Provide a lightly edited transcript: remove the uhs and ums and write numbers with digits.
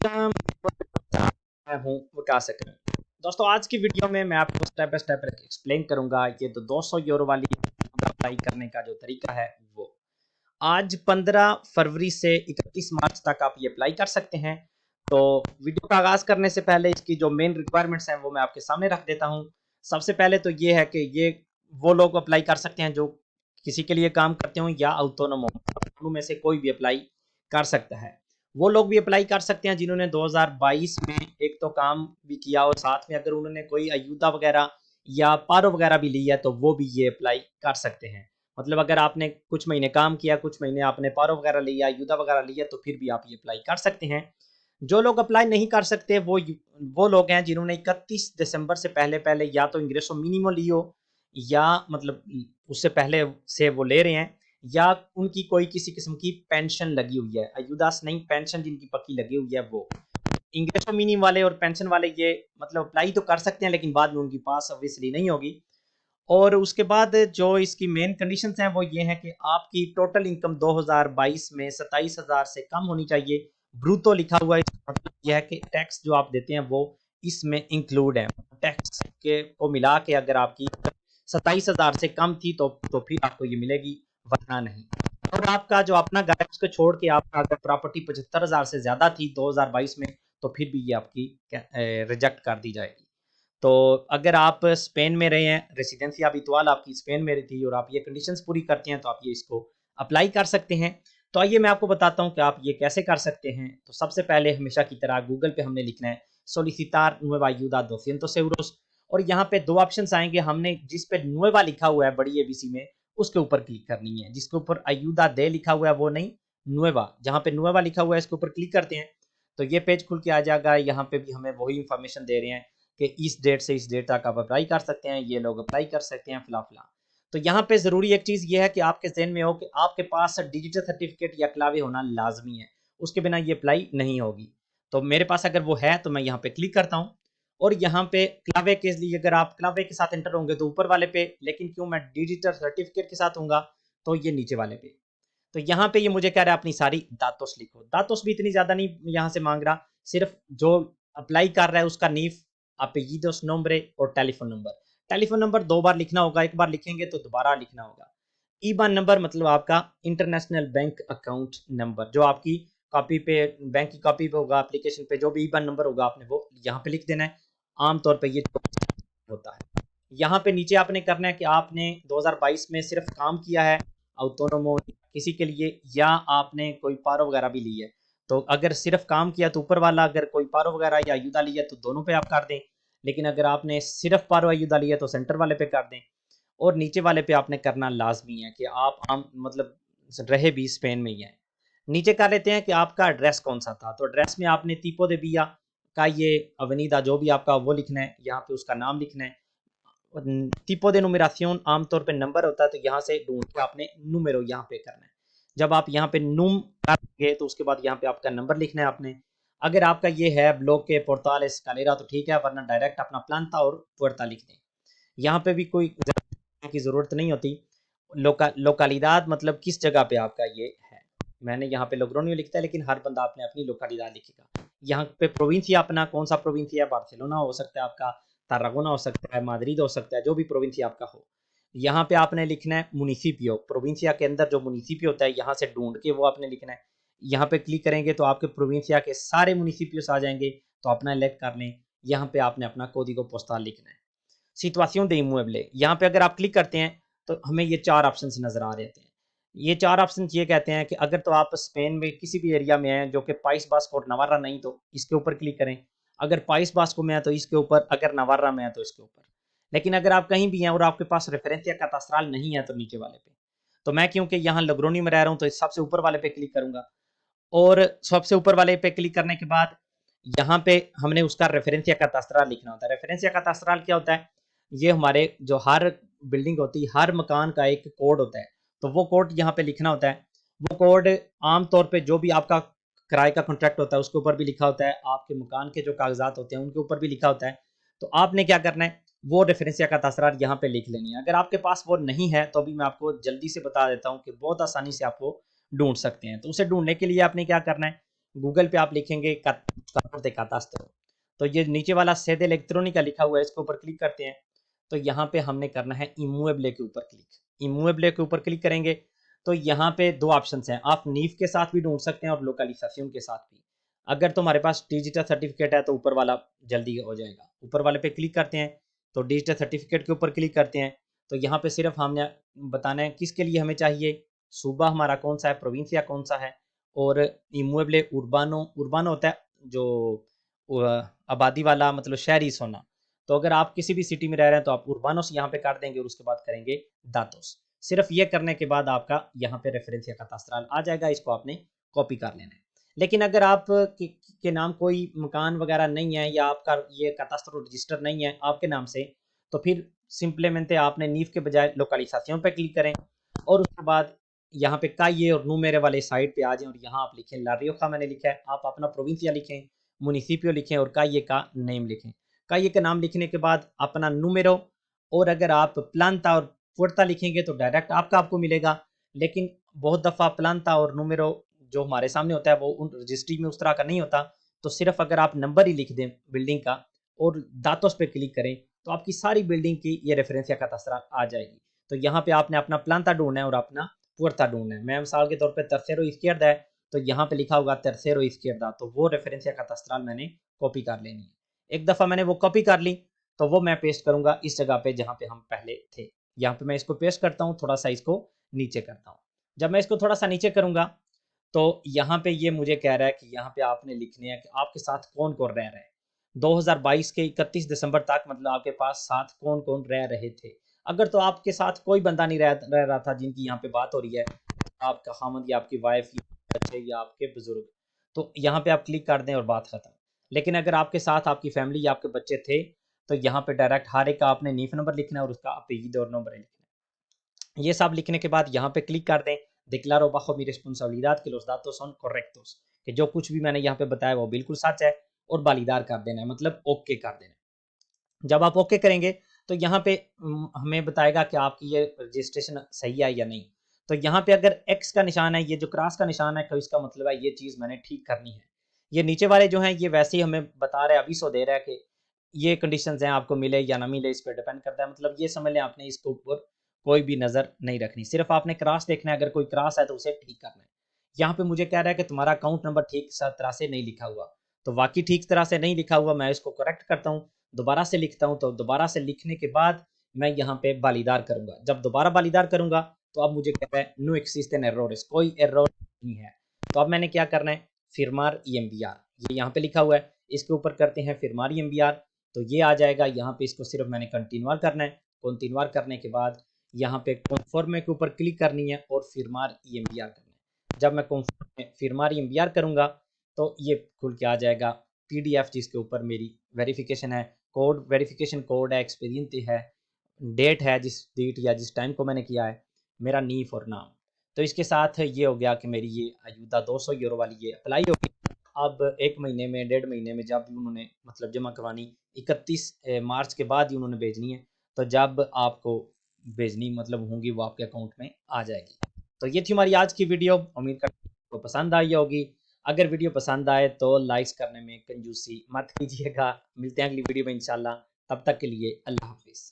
मैं हूँ विकास अकरम। दोस्तों आज की वीडियो में मैं आपको स्टेप बाय स्टेप एक्सप्लेन करूंगा ये तो 200 यूरो वाली अप्लाई करने का जो तरीका है वो आज 15 फरवरी से 31 मार्च तक आप ये अप्लाई कर सकते हैं। तो वीडियो का आगाज करने से पहले इसकी जो मेन रिक्वायरमेंट्स हैं वो मैं आपके सामने रख देता हूँ। सबसे पहले तो ये है कि ये वो लोग अप्लाई कर सकते हैं जो किसी के लिए काम करते हो या ऑटोनोम हो, दोनों में से कोई भी अप्लाई कर सकता है। वो लोग भी अप्लाई कर सकते हैं जिन्होंने 2022 में एक तो काम भी किया और साथ में अगर उन्होंने कोई अयुदा वगैरह या पारो वगैरह भी ली है तो वो भी ये अप्लाई कर सकते हैं। मतलब अगर आपने कुछ महीने काम किया, कुछ महीने आपने पारो वगैरह लिया, अयुदा वगैरह लिया तो फिर भी आप ये अप्लाई कर सकते हैं। जो लोग अप्लाई नहीं कर सकते वो लोग हैं जिन्होंने 31 दिसंबर से पहले पहले या तो इंग्रेसो मिनिमो लियो या मतलब उससे पहले से वो ले रहे हैं या उनकी कोई किसी किस्म की पेंशन लगी हुई है, अयुदास नहीं पेंशन जिनकी पक्की लगी हुई है वो इंग्रेसो मिनिमम वाले और पेंशन वाले ये मतलब अप्लाई तो कर सकते हैं लेकिन बाद में उनकी पास ऑब्वियसली नहीं होगी। और उसके बाद जो इसकी मेन कंडीशंस हैं वो ये है कि आपकी टोटल इनकम 2022 में 27,000 से कम होनी चाहिए। ब्रूतो लिखा हुआ है, मतलब यह है कि टैक्स जो आप देते हैं वो इसमें इंक्लूड है। टैक्स के को मिला के अगर आपकी 27,000 से कम थी तो फिर आपको ये मिलेगी, वरना नहीं। और आपका जो अपना घर है उसको छोड़ के आपका अगर प्रॉपर्टी 75,000 से ज्यादा थी 2022 में तो फिर भी ये आपकी रिजेक्ट कर दी जाएगी। तो अगर आप स्पेन में रहे हैं, रेसिडेंसी habitual आपकी स्पेन में थी और आप ये कंडीशंस पूरी करते हैं तो आप ये इसको अप्लाई कर सकते हैं। तो आइए मैं आपको बताता हूं कि आप ये कैसे कर सकते हैं। तो सबसे पहले हमेशा की तरह गूगल पे हमने लिखना है सोलिसितार नुएवा ayuda 200 euros और यहाँ पे दो ऑप्शंस आएंगे। हमने जिस पे नुएवा लिखा हुआ है बड़ी एबीसी में उसके ऊपर क्लिक करनी है, जिसके ऊपर ayuda दे लिखा हुआ है वो नहीं, नुएवा जहाँ पे नुएवा लिखा हुआ है इसके ऊपर क्लिक करते हैं तो ये पेज खुल के आ जाएगा। यहाँ पे भी हमें वही इंफॉर्मेशन दे रहे हैं कि इस डेट से इस डेट तक आप अप्लाई कर सकते हैं, ये लोग अप्लाई कर सकते हैं फिला फिला। तो यहाँ पे जरूरी एक चीज ये है कि आपके जहन में हो कि आपके पास डिजिटल सर्टिफिकेट या क्लावे होना लाजमी है, उसके बिना ये अप्लाई नहीं होगी। तो मेरे पास अगर वो है तो मैं यहाँ पे क्लिक करता हूँ और यहाँ पे क्लावे के लिए अगर आप क्लावे के साथ एंटर होंगे तो ऊपर वाले पे, लेकिन क्यों मैं डिजिटल सर्टिफिकेट के साथ हूँ तो ये नीचे वाले पे। तो यहाँ पे ये मुझे कह रहा है अपनी सारी दातोस लिखो। दातोस भी इतनी ज्यादा नहीं यहाँ से मांग रहा, सिर्फ जो अप्लाई कर रहा है उसका नीफ, apellidos, nombre और टेलीफोन नंबर। टेलीफोन नंबर 2 बार लिखना होगा, एक बार लिखेंगे तो दोबारा लिखना होगा। ईबान नंबर मतलब आपका इंटरनेशनल बैंक अकाउंट नंबर, जो आपकी कॉपी पे बैंक की कॉपी पे होगा, एप्लीकेशन पे जो भी ईबान नंबर होगा आपने वो यहाँ पे लिख देना है। आमतौर पे ये होता है। यहाँ पे नीचे आपने करना है कि आपने 2022 में सिर्फ काम किया है ऑटोनोमो किसी के लिए या आपने कोई पारो वगैरह भी ली है। तो अगर सिर्फ काम किया तो ऊपर वाला, अगर कोई पारो वगैरह या अयुदा लिया तो दोनों पे आप कर दें, लेकिन अगर आपने सिर्फ पारो अयुदा लिया तो सेंटर वाले पे कर दें। और नीचे वाले पे आपने करना लाजमी है कि आप आम मतलब रहे भी स्पेन में ही है। नीचे कर लेते हैं कि आपका एड्रेस कौन सा था, तो एड्रेस में आपने tipo de villa का ये अवनीदा जो भी आपका वो लिखना है, यहाँ पे उसका नाम लिखना है। tipo de numeración आमतौर पे नंबर होता है तो यहाँ से ढूंढ के आपने número यहाँ पे करना है। जब आप यहाँ पे नुम करेंगे तो उसके बाद यहाँ पे आपका नंबर लिखना है आपने। अगर आपका ये है ब्लॉक के पोर्ताल एस्कालेरा तो ठीक है, वरना डायरेक्ट अपना प्लांता और पुerta लिख दें। यहाँ पे भी कोई की जरूरत नहीं होती। लोकालिदाद मतलब किस जगह पे आपका ये है, मैंने यहाँ पे लोग्रोनियो लिखता है लेकिन हर बंदा आपने अपनी लोकालिदाद लिखेगा। यहाँ पे प्रोविंसिया अपना कौन सा प्रोविंसिया, बार्सिलोना हो सकता है आपका, तारागोना हो सकता है, माद्रिद हो सकता है, जो भी प्रोविंसिया आपका हो। यहाँ पे आपने लिखना है मुनिसिपियो, प्रोविंसिया के अंदर जो मुनिसिपियो होता है यहाँ से ढूंढ के वो आपने लिखना है। यहाँ पे क्लिक करेंगे तो आपके प्रोविंसिया के सारे मुनिसिपियोस आ जाएंगे, तो अपना इलेक्ट कर लें। यहाँ पे आपने अपना कोडिगो पोस्टल लिखना है। सिचुएशन de inmueble यहाँ पे अगर आप क्लिक करते हैं तो हमें ये 4 ऑप्शंस नजर आ रहे हैं। ये 4 ऑप्शन ये कहते हैं कि अगर तो आप स्पेन में किसी भी एरिया में हैं जो कि पाइस बास्को और नवारा नहीं तो इसके ऊपर क्लिक करें, अगर पाइस बास्को में है तो इसके ऊपर, अगर नवारा में है तो इसके ऊपर। लेकिन अगर आप कहीं भी हैं और आपके पास रेफरेंसिया कैटास्ट्रल नहीं है तो नीचे वाले पे। तो मैं क्योंकि यहाँ लोग्रोनी में रह रहा हूँ तो सबसे ऊपर वाले पे क्लिक करूंगा और सबसे ऊपर वाले पे क्लिक करने के बाद यहाँ पे हमने उसका रेफरेंसिया कैटास्ट्रल लिखना होता है। रेफरेंसिया कैटास्ट्रल क्या होता है, ये हमारे जो हर बिल्डिंग होती है, हर मकान का एक कोड होता है, तो वो कोड यहाँ पे लिखना होता है। वो कोड आमतौर पे जो भी आपका किराए का कॉन्ट्रैक्ट होता है उसके ऊपर भी लिखा होता है, आपके मकान के जो कागजात होते हैं उनके ऊपर भी लिखा होता है। तो आपने क्या करना है, वो रेफरेंसिया का तसरार यहाँ पे लिख लेनी है। अगर आपके पास वो नहीं है तो अभी मैं आपको जल्दी से बता देता हूँ कि बहुत आसानी से आप वो ढूंढ सकते हैं। तो उसे ढूंढने के लिए आपने क्या करना है, गूगल पे आप लिखेंगे Buscador de Catastro। तो ये नीचे वाला सेड इलेक्ट्रॉनिका लिखा हुआ है, इसके ऊपर क्लिक करते हैं। तो यहाँ पे हमने करना है इमूवेबले के ऊपर क्लिक। इमूवेबले के ऊपर क्लिक करेंगे तो यहाँ पे दो ऑप्शन हैं, आप नीफ के साथ भी ढूंढ सकते हैं और लोकलाइजेशन के साथ भी। अगर तुम्हारे पास डिजिटल सर्टिफिकेट है तो ऊपर वाला जल्दी हो जाएगा। ऊपर वाले पे क्लिक करते हैं तो डिजिटल सर्टिफिकेट के ऊपर क्लिक करते हैं। तो यहाँ पे सिर्फ हमने बताना है किसके लिए हमें चाहिए, सूबा हमारा कौन सा है, प्रोविंसिया कौन सा है, और इमूवेबले उर्बानो। उर्बानो होता है जो आबादी वाला, मतलब शहरी सोना। तो अगर आप किसी भी सिटी में रह रहे हैं तो आप उर्बानोस यहाँ पे काट देंगे और उसके बाद करेंगे दातोस। सिर्फ ये करने के बाद आपका यहाँ पे रेफरेंसिया कतास्ट्रल आ जाएगा, इसको आपने कॉपी कर लेना है। लेकिन अगर आप के नाम कोई मकान वगैरह नहीं है या आपका ये कतास्ट्रो रजिस्टर नहीं है आपके नाम से, तो फिर सिंपलीमेंटे आपने नीफ के बजाय लोकलाइजेशन पे क्लिक करें और उसके बाद यहाँ पे काये और नूमेरे वाले साइड पे आ जाएं और यहाँ आप लिखें ला रियोजा मैंने लिखा है, आप अपना प्रोविंसिया लिखें, मुनिसिपियो लिखें और काये का नेम लिखें। काये का नाम लिखने के बाद अपना नूमेरो, और अगर आप प्लांता और पुर्ता लिखेंगे तो डायरेक्ट आपको मिलेगा। लेकिन बहुत दफ़ा प्लांता और नूमेरो जो हमारे सामने होता है वो उन रजिस्ट्री में उस तरह का नहीं होता। तो सिर्फ अगर आप नंबर ही लिख दें बिल्डिंग का और दातोस पे क्लिक करें तो आपकी सारी बिल्डिंग की ये रेफरेंसिया कतास्ट्रल आ जाएगी। तो यहाँ पे आपने अपना प्लांता ढूंढना है और अपना पुर्ता ढूंढना है। मैं मिसाल के तौर पे तरसेरो इस्क्वायर्दा है तो यहाँ पे लिखा होगा तरसेरो इस्क्वायर्दा, तो वो रेफरेंसिया कतास्ट्रल मैंने कॉपी कर लेनी है। एक दफ़ा मैंने वो कॉपी कर ली तो वो मैं पेस्ट करूंगा इस जगह पे जहाँ पे हम पहले थे। यहाँ पे मैं इसको पेस्ट करता हूँ, थोड़ा सा इसको नीचे करता हूँ। जब मैं इसको थोड़ा सा नीचे करूंगा तो यहाँ पे ये मुझे कह रहा है कि यहाँ पे आपने लिखने है कि आपके साथ कौन कौन रह रहा है 2022 के 31 दिसंबर तक, मतलब आपके पास साथ कौन कौन रह रहे थे। अगर तो आपके साथ कोई बंदा नहीं रह रहा था जिनकी यहाँ पे बात हो रही है, आपका खामद या आपकी वाइफ या बच्चे या आपके बुजुर्ग, तो यहाँ पे आप क्लिक कर दें और बात खत्म। लेकिन अगर आपके साथ आपकी फैमिली या आपके बच्चे थे तो यहाँ पे डायरेक्ट हर एक का आपने नीफ नंबर लिखना है और उसका अपीद और नंबर लिखना है। ये सब लिखने के बाद यहाँ पे क्लिक कर दें डिक्लारो बाjo mi responsabilidad que los datos son correctos, कि जो कुछ भी मैंने यहाँ पे बताया वो बिल्कुल सच है, और वालीदार कर देना है, मतलब ओके कर देना है। जब आप ओके करेंगे तो यहाँ पे हमें बताएगा कि आपकी ये रजिस्ट्रेशन सही है या नहीं। तो यहाँ पे अगर एक्स का निशान है, ये जो क्रॉस का निशान है, तो इसका मतलब है ये चीज़ मैंने ठीक करनी है। ये नीचे वाले जो हैं ये वैसे ही हमें बता रहे हैं, अभी सो दे रहा है कि ये कंडीशंस हैं, आपको मिले या ना मिले इस पर डिपेंड करता है। मतलब ये समझ लें आपने इसके ऊपर कोई भी नज़र नहीं रखनी, सिर्फ आपने क्रॉस देखना है, अगर कोई क्रॉस है तो उसे ठीक करना है। यहाँ पे मुझे कह रहा है कि तुम्हारा अकाउंट नंबर ठीक तरह से नहीं लिखा हुआ, तो वाकई ठीक तरह से नहीं लिखा हुआ। मैं इसको करेक्ट करता हूँ, दोबारा से लिखता हूँ। तो दोबारा से लिखने के बाद मैं यहाँ पे वालीदार करूंगा। जब दोबारा वालीदार करूंगा तो अब मुझे कह रहा है नो एक्सिस्टेंट एररोर्स, कोई एरर नहीं है। तो अब मैंने क्या करना है, फिरमार ईएमबीआर, ये यहाँ पे लिखा हुआ है, इसके ऊपर करते हैं फिरमार ईएमबीआर। तो ये आ जाएगा। यहाँ पे इसको सिर्फ मैंने कंटिन्यूआर करना है। कंटिन्यूआर करने के बाद यहाँ पे कॉन्फर्म के ऊपर क्लिक करनी है और फिरमार ईएमबीआर करना है। जब मैं कॉन्फर्म फिरमार ईएमबीआर करूंगा तो ये खुल के आ जाएगा पीडीएफ, जिसके ऊपर मेरी वेरिफिकेशन है, कोड वेरिफिकेशन कोड है, एक्सपीरियंस है, डेट है, जिस डेट या जिस टाइम को मैंने किया है, मेरा नीफ और नाम। तो इसके साथ ये हो गया कि मेरी ये अयूदा 200 यूरो वाली ये अप्लाई होगी। अब एक महीने में, डेढ़ महीने में जब भी उन्होंने मतलब जमा करवानी, 31 मार्च के बाद ही उन्होंने भेजनी है। तो जब आपको भेजनी मतलब होंगी वो आपके अकाउंट में आ जाएगी। तो ये थी हमारी आज की वीडियो, उम्मीद करता हूँ आपको पसंद आई होगी। अगर वीडियो पसंद आए तो लाइक्स करने में कंजूसी मत कीजिएगा। मिलते हैं अगली वीडियो में इंशाल्लाह, तब तक के लिए अल्लाह हाफिज़।